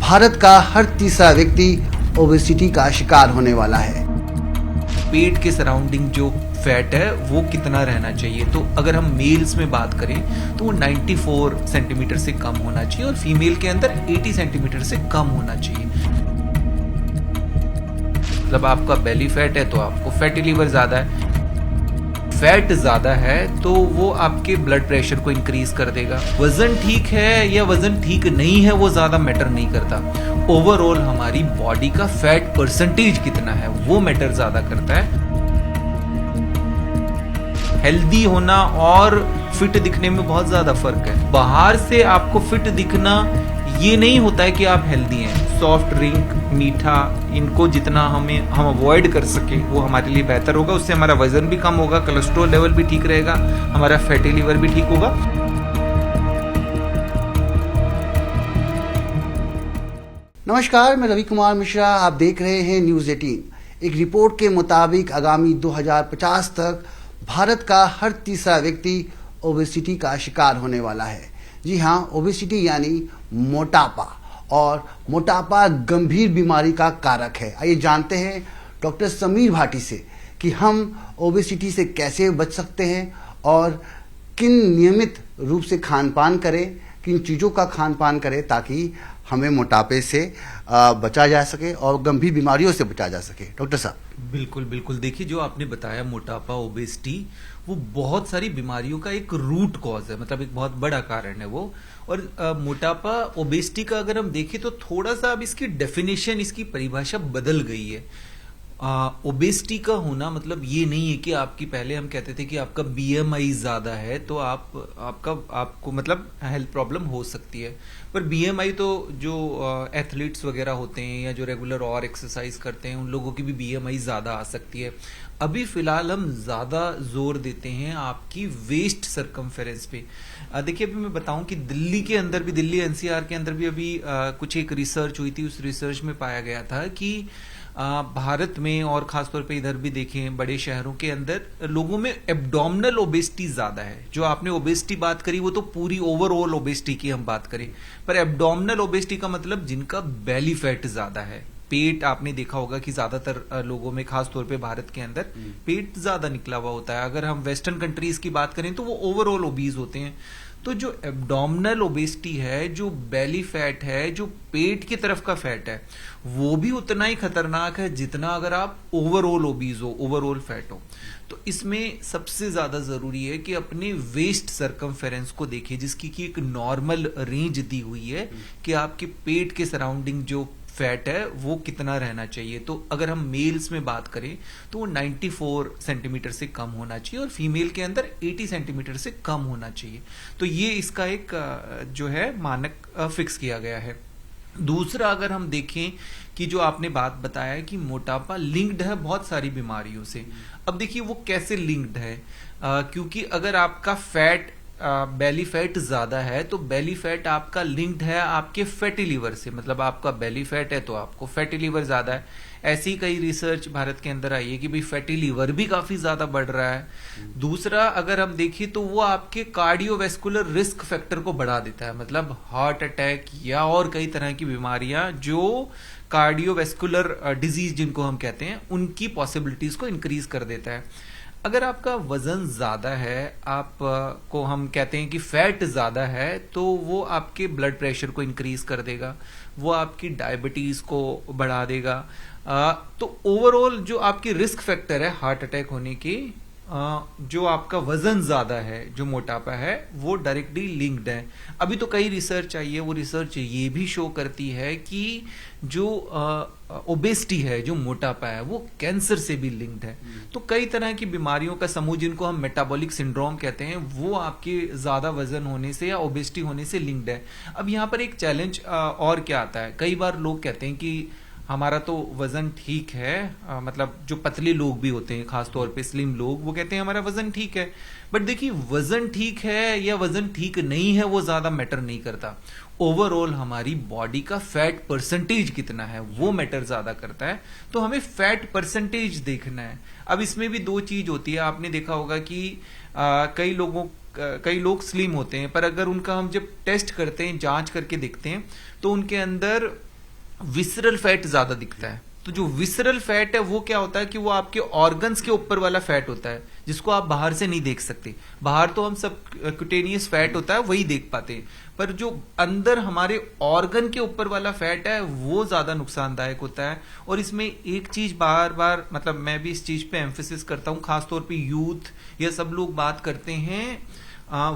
भारत का हर तीसरा व्यक्ति ओबेसिटी का शिकार होने वाला है। पेट के सराउंडिंग जो फैट है वो कितना रहना चाहिए, तो अगर हम मेल्स में बात करें तो वो 94 सेंटीमीटर से कम होना चाहिए और फीमेल के अंदर 80 सेंटीमीटर से कम होना चाहिए। मतलब आपका बेली फैट है तो आपको फैटी लिवर ज्यादा है, फैट ज्यादा है तो वो आपके ब्लड प्रेशर को इंक्रीज कर देगा। वजन ठीक है या वजन ठीक नहीं है वो ज्यादा मैटर नहीं करता, ओवरऑल हमारी बॉडी का फैट परसेंटेज कितना है वो मैटर ज्यादा करता है। हेल्दी होना और फिट दिखने में बहुत ज्यादा फर्क है। बाहर से आपको फिट दिखना ये नहीं होता है कि आप हेल्दी हैं। सॉफ्ट ड्रिंक, मीठा, इनको जितना हम अवॉइड कर सके वो हमारे लिए बेहतर होगा। उससे हमारा वजन भी कम होगा, कोलेस्ट्रॉल लेवल भी ठीक रहेगा, हमारा फैटी लिवर भी ठीक होगा। नमस्कार, मैं रवि कुमार मिश्रा, आप देख रहे हैं न्यूज़ 18। एक रिपोर्ट के मुताबिक आगामी 2050 तक भारत का हर तीसरा व्यक्ति ओबेसिटी का शिकार होने वाला है। जी हाँ, ओबेसिटी यानी मोटापा, और मोटापा गंभीर बीमारी का कारक है। आइए जानते हैं डॉक्टर समीर भाटी से कि हम ओबेसिटी से कैसे बच सकते हैं और किन नियमित रूप से खान पान करें, किन चीज़ों का खान पान करें ताकि हमें मोटापे से बचा जा सके और गंभीर बीमारियों से बचा जा सके। डॉक्टर साहब। बिल्कुल बिल्कुल, देखिए जो आपने बताया मोटापा, ओबेसिटी, वो बहुत सारी बीमारियों का एक रूट कॉज है, मतलब एक बहुत बड़ा कारण है वो। और मोटापा, ओबेसिटी का अगर हम देखें तो थोड़ा सा अब इसकी डेफिनेशन, इसकी परिभाषा बदल गई है। ओबेसिटी का होना मतलब ये नहीं है कि आपकी, पहले हम कहते थे कि आपका बीएमआई ज्यादा है तो आपको मतलब हेल्थ प्रॉब्लम हो सकती है। पर बीएमआई तो जो एथलीट्स वगैरह होते हैं या जो रेगुलर और एक्सरसाइज करते हैं उन लोगों की भी बीएमआई ज्यादा आ सकती है। अभी फिलहाल हम ज्यादा जोर देते हैं आपकी वेस्ट सरकमफेरेंस पे। देखिए अभी मैं बताऊं कि दिल्ली के अंदर भी, दिल्ली एनसीआर के अंदर भी अभी कुछ एक रिसर्च हुई थी। उस रिसर्च में पाया गया था कि भारत में और खासतौर पे इधर भी देखें बड़े शहरों के अंदर लोगों में एब्डोमिनल ओबेसिटी ज्यादा है। जो आपने ओबेसिटी बात करी वो तो पूरी ओवरऑल ओबेसिटी की हम बात करें, पर एब्डोमिनल ओबेसिटी का मतलब जिनका बेली फैट ज्यादा है। पेट आपने देखा होगा कि ज्यादातर लोगों में, खासतौर पे भारत के अंदर पेट ज्यादा निकला हुआ होता है। अगर हम वेस्टर्न कंट्रीज की बात करें तो वो ओवरऑल ओबीज होते हैं। तो जो एब्डोमिनल ओबेसिटी है, जो बेली फैट है, जो पेट की तरफ का फैट है, वो भी उतना ही खतरनाक है जितना अगर आप ओवरऑल ओबीज हो, ओवरऑल फैट हो। तो इसमें सबसे ज्यादा जरूरी है कि अपने वेस्ट सरकमफेरेंस को देखिए, जिसकी की एक नॉर्मल रेंज दी हुई है कि आपके पेट के सराउंडिंग जो फैट है वो कितना रहना चाहिए। तो अगर हम मेल्स में बात करें तो वो 94 सेंटीमीटर से कम होना चाहिए और फीमेल के अंदर 80 सेंटीमीटर से कम होना चाहिए। तो ये इसका एक जो है मानक फिक्स किया गया है। दूसरा, अगर हम देखें कि जो आपने बात बताया कि मोटापा लिंक्ड है बहुत सारी बीमारियों से। अब देखिए वो कैसे लिंक्ड है, क्योंकि अगर आपका फैट, बेली फैट ज्यादा है तो बेली फैट आपका लिंक्ड है आपके फैटी लिवर से। मतलब आपका बेली फैट है तो आपको फैटी लिवर ज्यादा है। ऐसी कई रिसर्च भारत के अंदर आई है कि भाई फैटी लिवर भी काफी ज्यादा बढ़ रहा है। दूसरा, अगर हम देखें तो वो आपके कार्डियोवैस्कुलर रिस्क फैक्टर को बढ़ा देता है, मतलब हार्ट अटैक या और कई तरह की बीमारियां जो कार्डियोवैस्कुलर डिजीज जिनको हम कहते हैं उनकी पॉसिबिलिटीज को इंक्रीज कर देता है। अगर आपका वजन ज्यादा है, आप को हम कहते हैं कि फैट ज्यादा है, तो वो आपके ब्लड प्रेशर को इंक्रीज कर देगा, वो आपकी डायबिटीज को बढ़ा देगा। तो ओवरऑल जो आपकी रिस्क फैक्टर है हार्ट अटैक होने की, जो आपका वजन ज्यादा है, जो मोटापा है, वो डायरेक्टली लिंक्ड है। अभी तो कई रिसर्च आई है, वो रिसर्च ये भी शो करती है कि जो ओबेसिटी है, जो मोटापा है, वो कैंसर से भी लिंक्ड है। तो कई तरह की बीमारियों का समूह जिनको हम मेटाबॉलिक सिंड्रोम कहते हैं, वो आपके ज्यादा वजन होने से या ओबेसिटी होने से लिंक्ड है। अब यहाँ पर एक चैलेंज और क्या आता है, कई बार लोग कहते हैं कि हमारा तो वजन ठीक है, मतलब जो पतले लोग भी होते हैं, खासतौर पे स्लिम लोग, वो कहते हैं हमारा वजन ठीक है। बट देखिए वजन ठीक है या वजन ठीक नहीं है वो ज्यादा मैटर नहीं करता, ओवरऑल हमारी बॉडी का फैट परसेंटेज कितना है वो मैटर ज्यादा करता है। तो हमें फैट परसेंटेज देखना है। अब इसमें भी दो चीज होती है, आपने देखा होगा कि कई लोग स्लिम होते हैं, पर अगर उनका हम जब टेस्ट करते हैं, जांच करके देखते हैं, तो उनके अंदर विसरल फैट ज्यादा दिखता है। तो जो विसरल फैट है वो क्या होता है कि वो आपके ऑर्गन्स के ऊपर वाला फैट होता है, जिसको आप बाहर से नहीं देख सकते। बाहर तो हम सब क्यूटेनियस फैट होता है वही देख पाते हैं, पर जो अंदर हमारे ऑर्गन के ऊपर वाला फैट है वो ज्यादा नुकसानदायक होता है। और इसमें एक चीज बार बार, मतलब मैं भी इस चीज पे एम्फेसिस करता हूँ, खासतौर पे यूथ या सब लोग बात करते हैं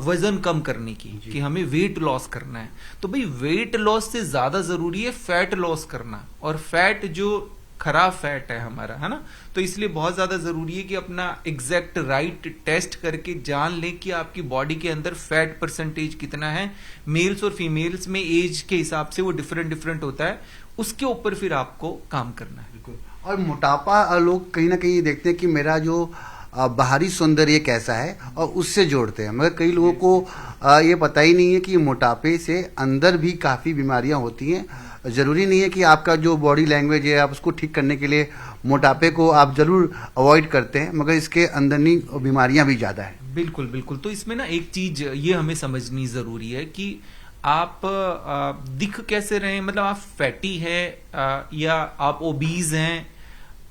वजन कम करने की, कि हमें वेट लॉस करना है। तो भाई वेट लॉस से ज्यादा जरूरी है फैट लॉस करना, और फैट जो खराब फैट है हमारा, है ना। तो इसलिए बहुत ज्यादा जरूरी है कि अपना एग्जैक्ट राइट टेस्ट करके जान लें कि आपकी बॉडी के अंदर फैट परसेंटेज कितना है। मेल्स और फीमेल्स में एज के हिसाब से वो डिफरेंट डिफरेंट होता है, उसके ऊपर फिर आपको काम करना है। बिल्कुल। और मोटापा लोग कहीं ना कहीं देखते हैं कि मेरा जो बाहरी सौंदर्य कैसा है और उससे जोड़ते हैं, मगर कई लोगों को ये पता ही नहीं है कि मोटापे से अंदर भी काफ़ी बीमारियां होती हैं। ज़रूरी नहीं है कि आपका जो बॉडी लैंग्वेज है आप उसको ठीक करने के लिए मोटापे को आप जरूर अवॉइड करते हैं, मगर इसके अंदरनी बीमारियां भी ज़्यादा है। बिल्कुल बिल्कुल। तो इसमें ना एक चीज ये हमें समझनी जरूरी है कि आप दिख कैसे रहे, मतलब आप फैटी है या आप ओबीज हैं,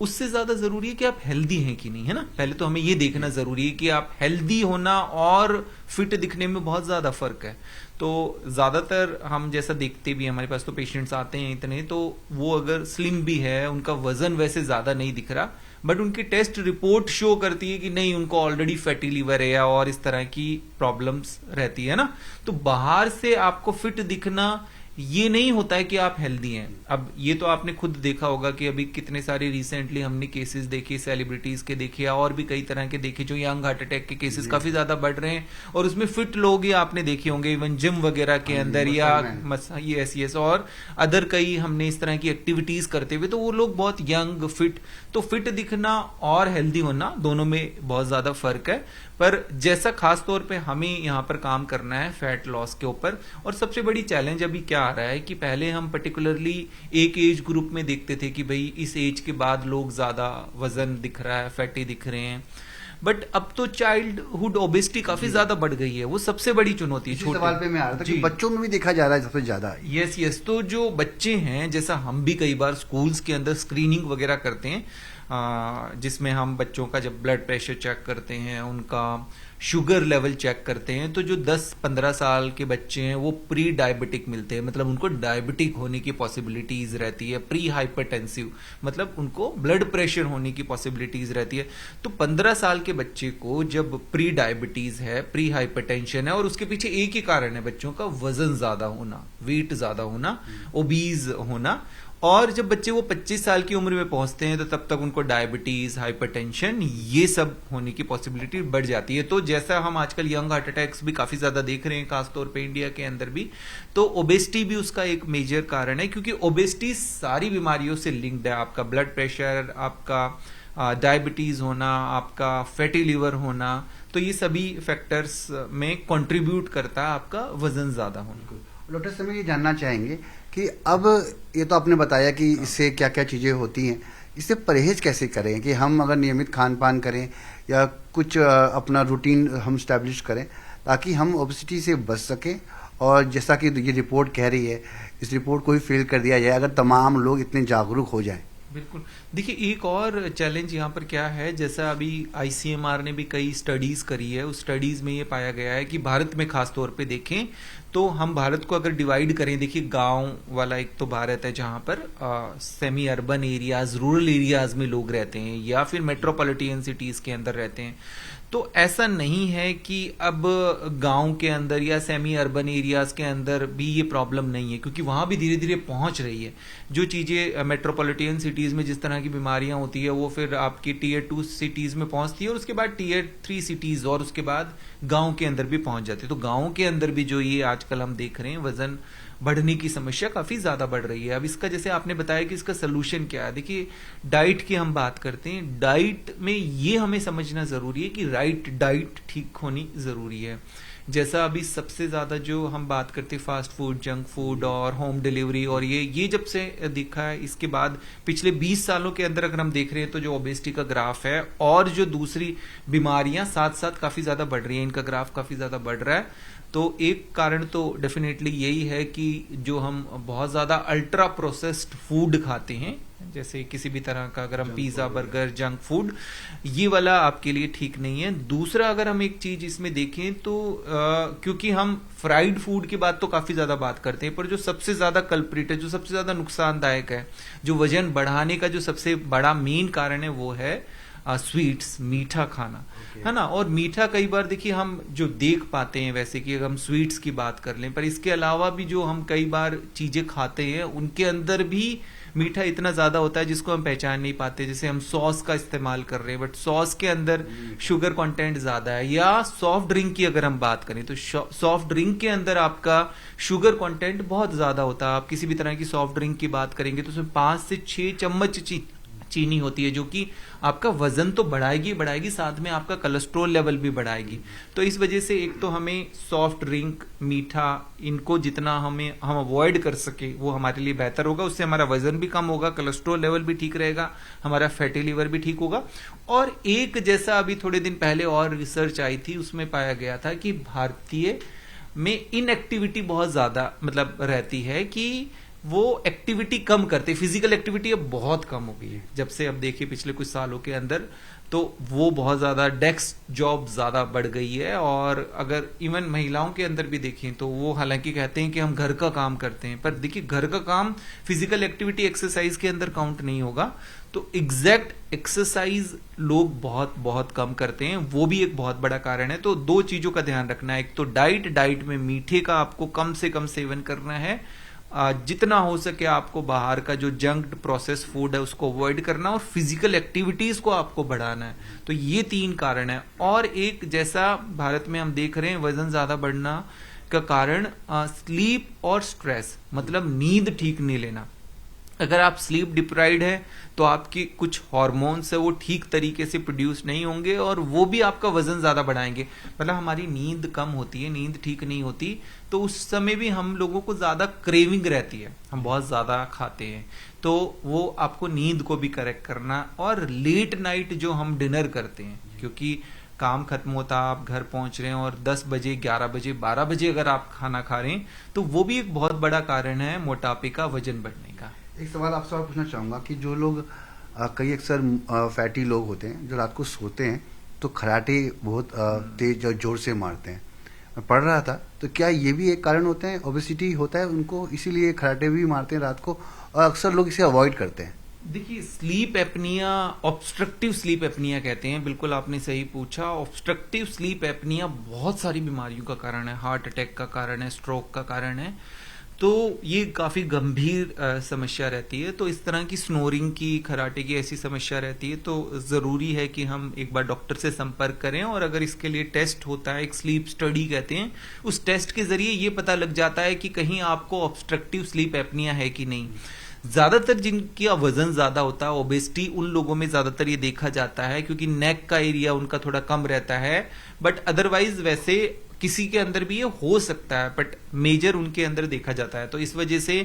उससे ज्यादा जरूरी है कि आप हेल्दी हैं कि नहीं, है ना। पहले तो हमें ये देखना जरूरी है कि आप हेल्दी होना और फिट दिखने में बहुत ज्यादा फर्क है। तो ज्यादातर हम जैसा देखते भी, हमारे पास तो पेशेंट्स आते हैं इतने, तो वो अगर स्लिम भी है, उनका वजन वैसे ज्यादा नहीं दिख रहा, बट उनकी टेस्ट रिपोर्ट शो करती है कि नहीं, उनको ऑलरेडी फैटी लीवर है और इस तरह की प्रॉब्लम्स रहती है ना। तो बाहर से आपको फिट दिखना ये नहीं होता है कि आप हेल्दी हैं। अब ये तो आपने खुद देखा होगा कि अभी कितने सारे रिसेंटली हमने केसेस देखे, सेलिब्रिटीज के देखे और भी कई तरह के देखे, जो यंग हार्ट अटैक के केसेस काफी ज्यादा बढ़ रहे हैं, और उसमें फिट लोग ही आपने देखे होंगे, इवन जिम वगैरह के अंदर या यस और अदर कई हमने इस तरह की एक्टिविटीज करते हुए, तो वो लोग बहुत यंग फिट। तो फिट दिखना और हेल्दी होना दोनों में बहुत ज्यादा फर्क है। पर जैसा खास तौर पे हमें यहाँ पर काम करना है फैट लॉस के ऊपर। और सबसे बड़ी चैलेंज अभी क्या आ रहा है कि पहले हम पर्टिकुलरली एक एज ग्रुप में देखते थे कि भाई इस एज के बाद लोग ज्यादा वजन दिख रहा है, फैटी दिख रहे हैं, बट अब तो चाइल्डहुड ओबेसिटी काफी ज्यादा बढ़ गई है। वो सबसे बड़ी चुनौती है। इसी सवाल पे मैं आ रहा था कि बच्चों में भी देखा जा रहा है सबसे ज्यादा। यस। तो जो बच्चे हैं, जैसा हम भी कई बार स्कूल्स के अंदर स्क्रीनिंग वगैरह करते हैं, जिसमें हम बच्चों का जब ब्लड प्रेशर चेक करते हैं, उनका शुगर लेवल चेक करते हैं, तो जो 10-15 साल के बच्चे हैं वो प्री डायबिटिक मिलते हैं, मतलब उनको डायबिटिक होने की पॉसिबिलिटीज रहती है। प्री हाइपरटेंसिव मतलब उनको ब्लड प्रेशर होने की पॉसिबिलिटीज रहती है। तो 15 साल के बच्चे को जब प्री डायबिटीज है, प्री हाइपरटेंशन है, और उसके पीछे एक ही कारण है, बच्चों का वजन ज्यादा होना, वेट ज्यादा होना, ओबीज होना। और जब बच्चे वो 25 साल की उम्र में पहुंचते हैं तो तब तक उनको डायबिटीज, हाइपरटेंशन, ये सब होने की पॉसिबिलिटी बढ़ जाती है। तो जैसा हम आजकल यंग हार्ट अटैक्स भी काफी ज्यादा देख रहे हैं, खासतौर पे इंडिया के अंदर भी, तो ओबेसिटी भी उसका एक मेजर कारण है, क्योंकि ओबेसिटी सारी बीमारियों से लिंक्ड है। आपका ब्लड प्रेशर, आपका डायबिटीज होना, आपका फैटी लिवर होना, तो ये सभी फैक्टर्स में कंट्रीब्यूट करता है आपका वजन ज्यादा होना। डॉक्टर साहब ये जानना चाहेंगे कि अब ये तो आपने बताया कि इससे क्या क्या चीज़ें होती हैं, इससे परहेज कैसे करें कि हम अगर नियमित खान पान करें या कुछ अपना रूटीन हम स्टैब्लिश करें ताकि हम ओबेसिटी से बच सकें। और जैसा कि ये रिपोर्ट कह रही है, इस रिपोर्ट को ही फेल कर दिया जाए अगर तमाम लोग इतने जागरूक हो जाएं। बिल्कुल। देखिए एक और चैलेंज यहाँ पर क्या है, जैसा अभी आईसीएमआर ने भी कई स्टडीज करी है, उस स्टडीज में ये पाया गया है कि भारत में खास तौर पे देखें तो हम भारत को अगर डिवाइड करें, देखिए गांव वाला एक तो भारत है जहां पर semi urban areas, rural areas में लोग रहते हैं, या फिर मेट्रोपॉलिटन सिटीज के अंदर रहते हैं। तो ऐसा नहीं है कि अब गांव के अंदर या सेमी अर्बन एरियाज के अंदर भी ये प्रॉब्लम नहीं है, क्योंकि वहां भी धीरे धीरे पहुंच रही है। जो चीजें मेट्रोपॉलिटन सिटीज में जिस तरह की बीमारियां होती है, वो फिर आपकी टीयर 2 सिटीज में पहुंचती है, और उसके बाद टीयर 3 सिटीज, और उसके बाद गांव के अंदर भी पहुंच जाती है। तो गांव के अंदर भी जो ये आजकल हम देख रहे हैं वजन बढ़ने की समस्या काफी ज्यादा बढ़ रही है। अब इसका जैसे आपने बताया कि इसका सोल्यूशन क्या है, देखिए डाइट की हम बात करते हैं, डाइट में ये हमें समझना जरूरी है कि राइट डाइट ठीक होनी जरूरी है। जैसा अभी सबसे ज्यादा जो हम बात करते हैं फास्ट फूड, जंक फूड और होम डिलीवरी, और ये जब से दिखा है, इसके बाद पिछले 20 सालों के अंदर अगर हम देख रहे हैं तो जो ओबेसिटी का ग्राफ है और जो दूसरी बीमारियां साथ साथ काफी ज्यादा बढ़ रही हैं, इनका ग्राफ काफी ज्यादा बढ़ रहा है। तो एक कारण तो डेफिनेटली यही है कि जो हम बहुत ज़्यादा अल्ट्रा प्रोसेस्ड फूड खाते हैं, जैसे किसी भी तरह का अगर हम पिज़्ज़ा, बर्गर, जंक फूड, ये वाला आपके लिए ठीक नहीं है। दूसरा, अगर हम एक चीज़ इसमें देखें तो क्योंकि हम फ्राइड फूड की बात तो काफ़ी ज़्यादा बात करते हैं, पर जो सबसे ज़्यादा कल्प्रिट है, जो सबसे ज़्यादा नुकसानदायक है, जो वजन बढ़ाने का जो सबसे बड़ा मेन कारण है, वो है स्वीट्स, मीठा खाना, है ना। और मीठा कई बार देखिए हम जो देख पाते हैं, वैसे कि अगर हम स्वीट्स की बात कर लें, पर इसके अलावा भी जो हम कई बार चीजें खाते हैं उनके अंदर भी मीठा इतना ज्यादा होता है जिसको हम पहचान नहीं पाते। जैसे हम सॉस का इस्तेमाल कर रहे हैं, बट सॉस के अंदर शुगर कंटेंट ज्यादा है। या सॉफ्ट ड्रिंक की अगर हम बात करें तो सॉफ्ट ड्रिंक के अंदर आपका शुगर कंटेंट बहुत ज्यादा होता है। आप किसी भी तरह की सॉफ्ट ड्रिंक की बात करेंगे तो उसमें 5 से 6 चम्मच चीनी होती है, जो कि आपका वजन तो बढ़ाएगी बढ़ाएगी, साथ में आपका कोलेस्ट्रॉल लेवल भी बढ़ाएगी। तो इस वजह से एक तो हमें सॉफ्ट ड्रिंक, मीठा, इनको जितना हम अवॉइड कर सके वो हमारे लिए बेहतर होगा। उससे हमारा वजन भी कम होगा, कोलेस्ट्रॉल लेवल भी ठीक रहेगा, हमारा फैटी लिवर भी ठीक होगा। और एक जैसा अभी थोड़े दिन पहले और रिसर्च आई थी, उसमें पाया गया था कि भारतीय में इनएक्टिविटी बहुत ज्यादा मतलब रहती है, कि वो एक्टिविटी कम करते, फिजिकल एक्टिविटी अब बहुत कम हो गई है जब से, अब देखिए पिछले कुछ सालों के अंदर, तो वो बहुत ज्यादा डेस्क जॉब ज्यादा बढ़ गई है। और अगर इवन महिलाओं के अंदर भी देखें तो वो हालांकि कहते हैं कि हम घर का काम करते हैं, पर देखिए घर का काम फिजिकल एक्टिविटी, एक्सरसाइज के अंदर काउंट नहीं होगा। तो एग्जैक्ट एक्सरसाइज लोग बहुत बहुत कम करते हैं, वो भी एक बहुत बड़ा कारण है। तो 2 चीजों का ध्यान रखना है, एक तो डाइट में मीठे का आपको कम से कम सेवन करना है, जितना हो सके आपको बाहर का जो जंक प्रोसेस फूड है उसको अवॉइड करना, और फिजिकल एक्टिविटीज को आपको बढ़ाना है। तो ये 3 कारण है। और एक जैसा भारत में हम देख रहे हैं वजन ज्यादा बढ़ना का कारण स्लीप और स्ट्रेस, मतलब नींद ठीक नहीं लेना। अगर आप स्लीप डिप्राइव्ड है तो आपकी कुछ हार्मोन्स है वो ठीक तरीके से प्रोड्यूस नहीं होंगे, और वो भी आपका वजन ज्यादा बढ़ाएंगे। मतलब हमारी नींद कम होती है, नींद ठीक नहीं होती, तो उस समय भी हम लोगों को ज्यादा क्रेविंग रहती है, हम बहुत ज्यादा खाते हैं। तो वो आपको नींद को भी करेक्ट करना, और लेट नाइट जो हम डिनर करते हैं, क्योंकि काम खत्म होता, आप घर पहुंच रहे हैं और 10 बजे, 11 बजे, 12 बजे अगर आप खाना खा रहे हैं, तो वो भी एक बहुत बड़ा कारण है मोटापे का, वजन बढ़ने का। एक सवाल आपसे और पूछना चाहूँगा कि जो लोग कई अक्सर फैटी लोग होते हैं जो रात को सोते हैं तो खराटे बहुत तेज और जोर से मारते हैं, मैं पढ़ रहा था, तो क्या ये भी एक कारण होते हैं, ओबेसिटी होता है उनको इसीलिए खराटे भी मारते हैं रात को, और अक्सर लोग इसे अवॉइड करते हैं? देखिए, sleep apnoea, obstructive sleep apnoea कहते हैं, बिल्कुल आपने सही पूछा। ऑब्स्ट्रक्टिव स्लीप एपनिया बहुत सारी बीमारियों का कारण है, हार्ट अटैक का कारण है, स्ट्रोक का कारण है। तो ये काफी गंभीर समस्या रहती है। तो इस तरह की स्नोरिंग की, खराटे की ऐसी समस्या रहती है, तो जरूरी है कि हम एक बार डॉक्टर से संपर्क करें। और अगर इसके लिए टेस्ट होता है, एक स्लीप स्टडी कहते हैं, उस टेस्ट के जरिए ये पता लग जाता है कि कहीं आपको ऑब्स्ट्रक्टिव स्लीप एपनिया है कि नहीं। ज्यादातर जिनका वजन ज्यादा होता है, ओबेसिटी, उन लोगों में ज्यादातर ये देखा जाता है, क्योंकि नेक का एरिया उनका थोड़ा कम रहता है। बट अदरवाइज वैसे किसी के अंदर भी ये हो सकता है, बट मेजर उनके अंदर देखा जाता है। तो इस वजह से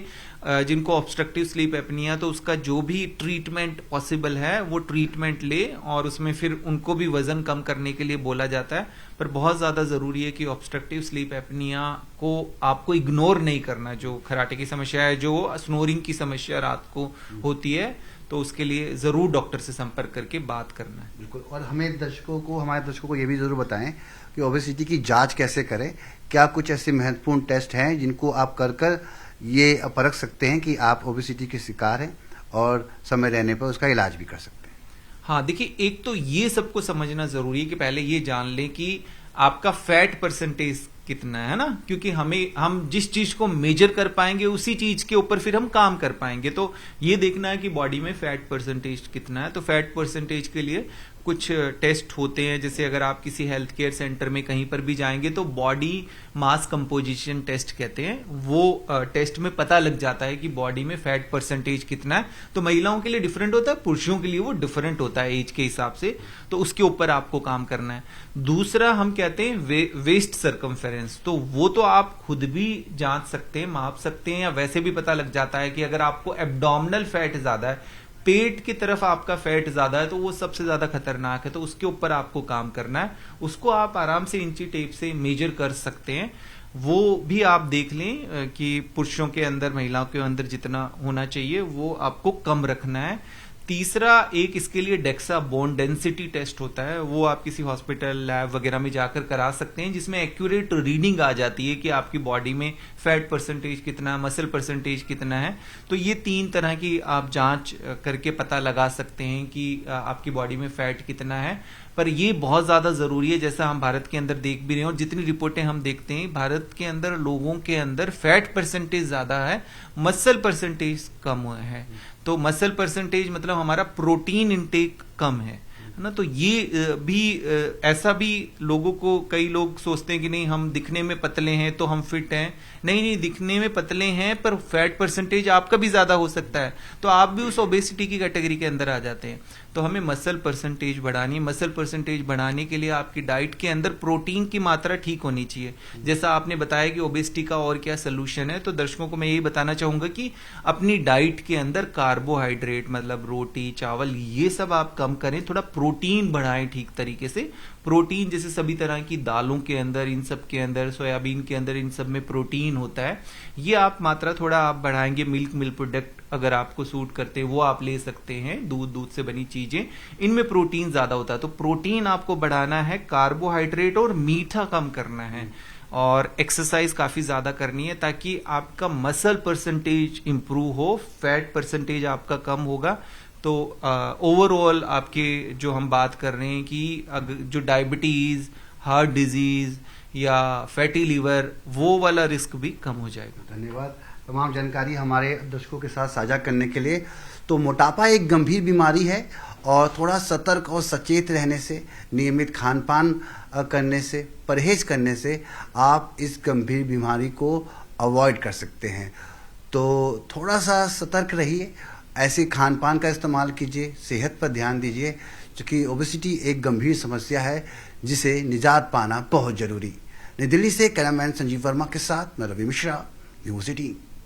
जिनको ऑब्स्ट्रक्टिव स्लीप एपनिया, तो उसका जो भी ट्रीटमेंट पॉसिबल है वो ट्रीटमेंट ले, और उसमें फिर उनको भी वजन कम करने के लिए बोला जाता है। पर बहुत ज्यादा जरूरी है कि ऑब्स्ट्रक्टिव स्लीप एपनिया को आपको इग्नोर नहीं करना। जो खराटे की समस्या है, जो स्नोरिंग की समस्या रात को होती है, तो उसके लिए जरूर डॉक्टर से संपर्क करके बात करना है। बिल्कुल। और हमारे दर्शकों को ये भी जरूर बताएं कि ओबेसिटी की जांच कैसे करें। क्या कुछ ऐसे महत्वपूर्ण टेस्ट हैं जिनको आप कर ये परख सकते हैं कि आप ओबेसिटी के शिकार हैं, और समय रहने पर उसका इलाज भी कर सकते हैं? हाँ, देखिए, एक तो ये सबको समझना जरूरी है कि पहले ये जान लें कि आपका फैट परसेंटेज कितना है ना, क्योंकि हम जिस चीज को मेजर कर पाएंगे उसी चीज के ऊपर फिर हम काम कर पाएंगे। तो ये देखना है कि बॉडी में फैट परसेंटेज कितना है। तो फैट परसेंटेज के लिए कुछ टेस्ट होते हैं, जैसे अगर आप किसी हेल्थ केयर सेंटर में कहीं पर भी जाएंगे तो बॉडी मास कंपोजिशन टेस्ट कहते हैं, वो टेस्ट में पता लग जाता है कि बॉडी में फैट परसेंटेज कितना है। तो महिलाओं के लिए डिफरेंट होता है, पुरुषों के लिए वो डिफरेंट होता है एज के हिसाब से। तो उसके ऊपर आपको काम करना है। दूसरा हम कहते हैं वेस्ट सर्कमफेरेंस, तो वो तो आप खुद भी जांच सकते हैं, माप सकते हैं, या वैसे भी पता लग जाता है कि अगर आपको एब्डोमिनल फैट ज्यादा है, पेट की तरफ आपका फैट ज्यादा है, तो वो सबसे ज्यादा खतरनाक है। तो उसके ऊपर आपको काम करना है। उसको आप आराम से इंची टेप से मेजर कर सकते हैं। वो भी आप देख लें कि पुरुषों के अंदर महिलाओं के अंदर जितना होना चाहिए वो आपको कम रखना है। तीसरा एक इसके लिए डेक्सा बोन डेंसिटी टेस्ट होता है, वो आप किसी हॉस्पिटल लैब वगैरह में जाकर करा सकते हैं, जिसमें एक्यूरेट रीडिंग आ जाती है कि आपकी बॉडी में फैट परसेंटेज कितना है, मसल परसेंटेज कितना है। तो ये 3 तरह की आप जांच करके पता लगा सकते हैं कि आपकी बॉडी में फैट कितना है। पर ये बहुत ज्यादा जरूरी है, जैसा हम भारत के अंदर देख भी रहे हैं और जितनी रिपोर्टें हम देखते हैं भारत के अंदर लोगों के अंदर फैट परसेंटेज ज्यादा है, मसल परसेंटेज कम है। तो मसल परसेंटेज मतलब हमारा प्रोटीन इंटेक कम है ना। तो ये भी ऐसा भी लोगों को, कई लोग सोचते हैं कि नहीं हम दिखने में पतले हैं तो हम फिट हैं। नहीं, दिखने में पतले हैं पर फैट परसेंटेज आपका भी ज्यादा हो सकता है, तो आप भी उस ओबेसिटी की कैटेगरी के अंदर आ जाते हैं। तो हमें मसल परसेंटेज बढ़ानी, मसल परसेंटेज बढ़ाने के लिए आपकी डाइट के अंदर प्रोटीन की मात्रा ठीक होनी चाहिए। जैसा आपने बताया कि ओबेसिटी का और क्या सोल्यूशन है, तो दर्शकों को मैं यही बताना चाहूंगा कि अपनी डाइट के अंदर कार्बोहाइड्रेट मतलब रोटी चावल ये सब आप कम करें, थोड़ा प्रोटीन बढ़ाएं ठीक तरीके से। प्रोटीन जैसे सभी तरह की दालों के अंदर, इन सब के अंदर, सोयाबीन के अंदर, इन सब में प्रोटीन होता है। ये आप मात्रा थोड़ा आप बढ़ाएंगे। मिल्क प्रोडक्ट अगर आपको सूट करते हैं वो आप ले सकते हैं, दूध से बनी चीजें, इनमें प्रोटीन ज्यादा होता है। तो प्रोटीन आपको बढ़ाना है, कार्बोहाइड्रेट और मीठा कम करना है, और एक्सरसाइज काफी ज्यादा करनी है ताकि आपका मसल परसेंटेज इंप्रूव हो, फैट परसेंटेज आपका कम होगा। तो ओवरऑल आपके जो हम बात कर रहे हैं कि जो डायबिटीज, हार्ट डिजीज या फैटी लीवर, वो वाला रिस्क भी कम हो जाएगा। धन्यवाद तमाम जानकारी हमारे दर्शकों के साथ साझा करने के लिए। तो मोटापा एक गंभीर बीमारी है और थोड़ा सतर्क और सचेत रहने से, नियमित खान पान करने से, परहेज करने से आप इस गंभीर बीमारी को अवॉइड कर सकते हैं। तो थोड़ा सा सतर्क रहिए, ऐसे खान पान का इस्तेमाल कीजिए, सेहत पर ध्यान दीजिए, क्योंकि ओबेसिटी एक गंभीर समस्या है जिसे निजात पाना बहुत जरूरी। नई दिल्ली से कैमरामैन संजीव वर्मा के साथ मैं रवि मिश्रा, न्यूज़ 18।